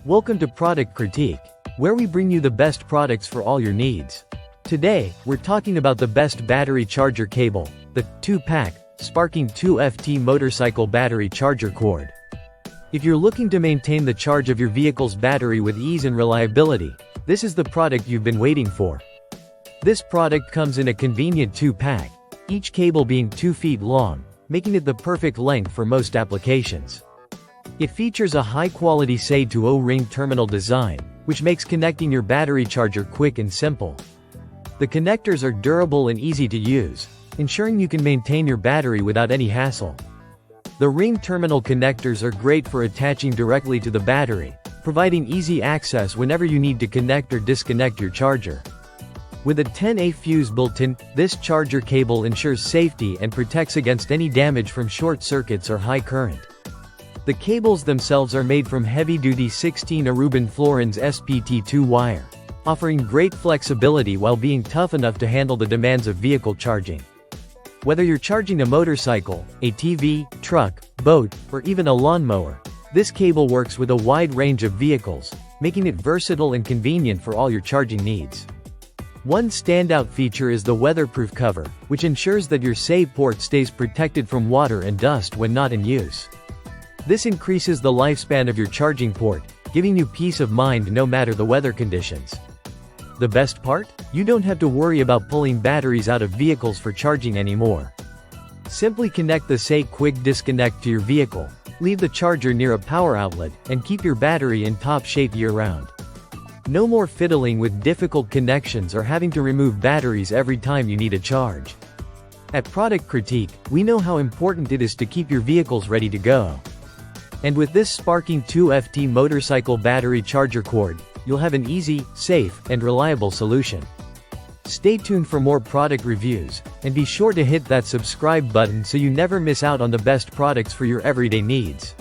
Welcome to Product Critique, where we bring you the best products for all your needs. Today, we're talking about the best battery charger cable, the 2-pack, Sparking 2FT motorcycle battery charger cord. If you're looking to maintain the charge of your vehicle's battery with ease and reliability, this is the product you've been waiting for. This product comes in a convenient 2-pack, each cable being 2 feet long, making it the perfect length for most applications. It features a high-quality SAE-to-O ring terminal design, which makes connecting your battery charger quick and simple. The connectors are durable and easy to use, ensuring you can maintain your battery without any hassle. The ring terminal connectors are great for attaching directly to the battery, providing easy access whenever you need to connect or disconnect your charger. With a 10A fuse built in, this charger cable ensures safety and protects against any damage from short circuits or high current. The cables themselves are made from heavy-duty 16 Aruban fluorines SPT2 wire, offering great flexibility while being tough enough to handle the demands of vehicle charging. Whether you're charging a motorcycle, a TV, truck, boat, or even a lawnmower, this cable works with a wide range of vehicles, making it versatile and convenient for all your charging needs. One standout feature is the weatherproof cover, which ensures that your SAE port stays protected from water and dust when not in use. This increases the lifespan of your charging port, giving you peace of mind no matter the weather conditions. The best part? You don't have to worry about pulling batteries out of vehicles for charging anymore. Simply connect the SAE Quick Disconnect to your vehicle, leave the charger near a power outlet, and keep your battery in top shape year-round. No more fiddling with difficult connections or having to remove batteries every time you need a charge. At Product Critique, we know how important it is to keep your vehicles ready to go. And with this Sparking 2FT motorcycle battery charger cord, you'll have an easy, safe, and reliable solution. Stay tuned for more product reviews, and be sure to hit that subscribe button so you never miss out on the best products for your everyday needs.